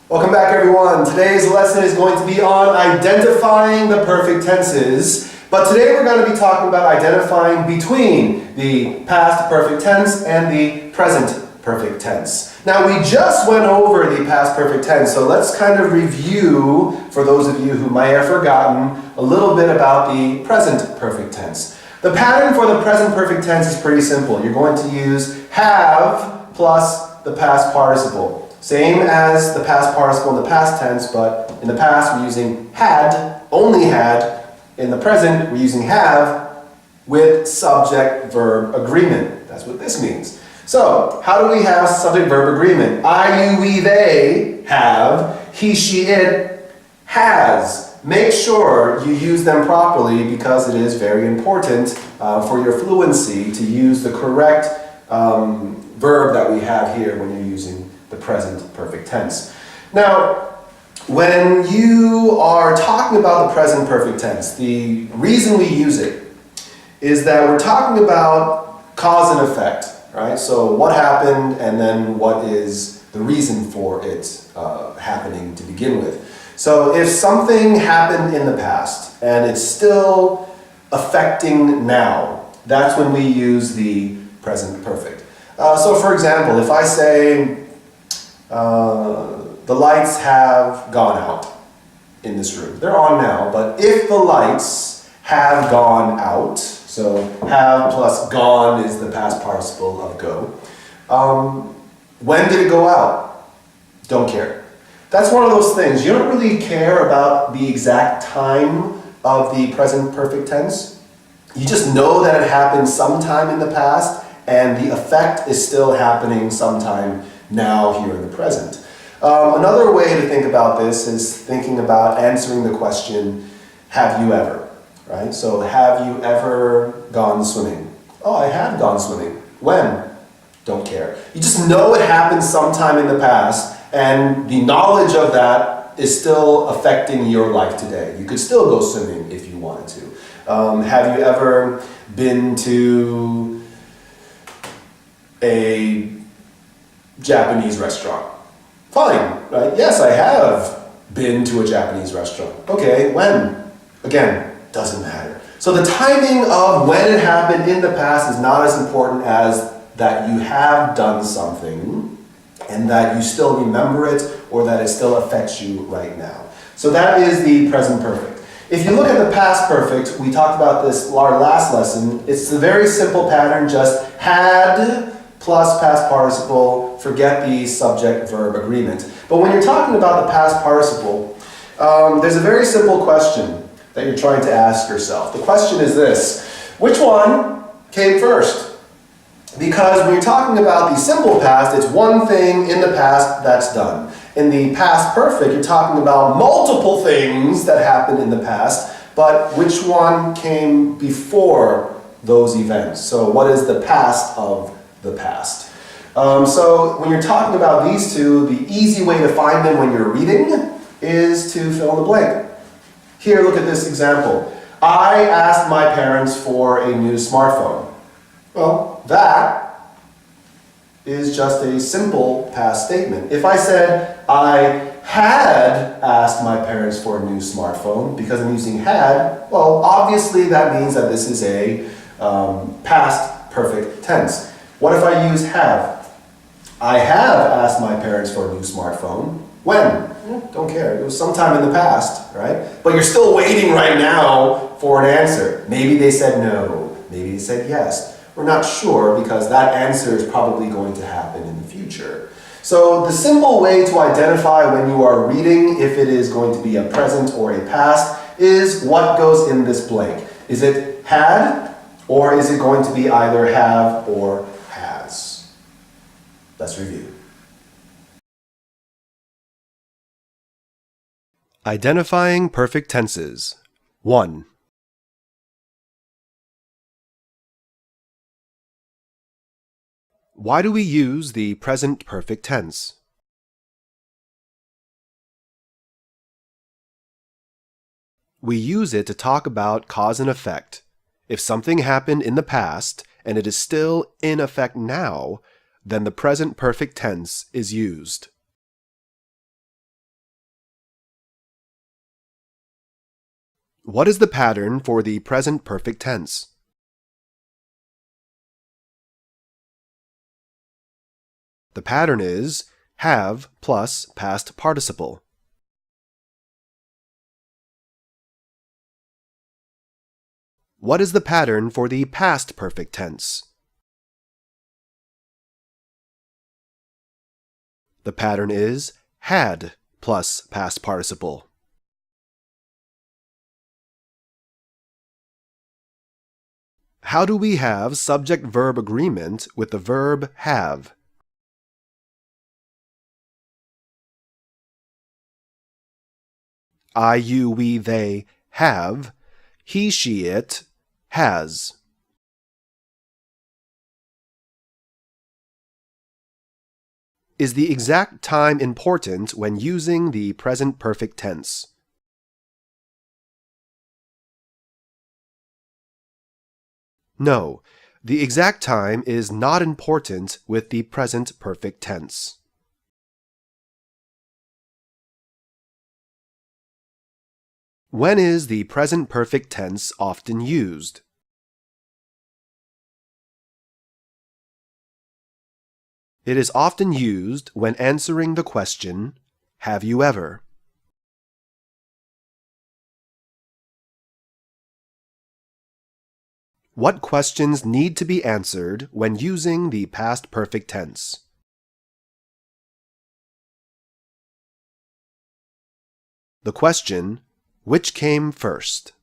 Welcome back, everyone. Today's lesson is going to be on identifying the perfect tenses. But today we're going to be talking about identifying between the past perfect tense and the present perfect tense. Now, we just went over the past perfect tense, so let's kind of review, for those of you who might have forgotten, a little bit about the present perfect tense. The pattern for the present perfect tense is pretty simple. You're going to use have plus the past participle. Same as the past participle in the past tense, but in the past we're using had, only had. In the present we're using have with subject-verb agreement. That's what this means. So, how do we have subject-verb agreement? I, you, we, they have, he, she, it has. Make sure you use them properly because it is very important for your fluency to use the correct verb that we have here when you're using the present perfect tense. Now, when you are talking about the present perfect tense, the reason we use it is that we're talking about cause and effect, right? So what happened and then what is the reason for it happening to begin with. So if something happened in the past and it's still affecting now, that's when we use the present perfect. So for example, if I say, the lights have gone out in this room. They're on now, but if the lights have gone out, so have plus gone is the past participle of go. When did it go out? Don't care. That's one of those things. You don't really care about the exact time of the present perfect tense. You just know that it happened sometime in the past and the effect is still happening sometime now, here in the present. Another way to think about this is thinking about answering the question, have you ever? Right? So, have you ever gone swimming? Oh, I have gone swimming. When? Don't care. You just know it happened sometime in the past, and the knowledge of that is still affecting your life today. You could still go swimming if you wanted to. Have you ever been to a Japanese restaurant? Fine, right? Yes, I have been to a Japanese restaurant. Okay, when? Again, doesn't matter. So the timing of when it happened in the past is not as important as that you have done something and that you still remember it or that it still affects you right now. So that is the present perfect. If you look at the past perfect, we talked about this our last lesson, it's a very simple pattern, just had plus past participle, forget the subject-verb agreement. But when you're talking about the past participle, there's a very simple question that you're trying to ask yourself. The question is this: which one came first? Because when you're talking about the simple past, it's one thing in the past that's done. In the past perfect, you're talking about multiple things that happened in the past, but which one came before those events? So what is the past of the past? So when you're talking about these two, the easy way to find them when you're reading is to fill in the blank. Here, look at this example. I asked my parents for a new smartphone. Well, that is just a simple past statement. If I said I had asked my parents for a new smartphone, because I'm using had, well, obviously that means that this is a past perfect tense. What if I use have? I have asked my parents for a new smartphone. When? Don't care. It was sometime in the past, right? But you're still waiting right now for an answer. Maybe they said no. Maybe they said yes. We're not sure because that answer is probably going to happen in the future. So the simple way to identify when you are reading if it is going to be a present or a past is what goes in this blank. Is it had or is it going to be either have or has? Let's review. Identifying perfect tenses. 1. Why do we use the present perfect tense? We use it to talk about cause and effect. If something happened in the past and it is still in effect now, then the present perfect tense is used. What is the pattern for the present perfect tense? The pattern is have plus past participle. What is the pattern for the past perfect tense? The pattern is had plus past participle. How do we have subject-verb agreement with the verb have? I, you, we, they have. He, she, it has. Is the exact time important when using the present perfect tense? No, the exact time is not important with the present perfect tense. When is the present perfect tense often used? It is often used when answering the question, have you ever? What questions need to be answered when using the past perfect tense? The question, which came first?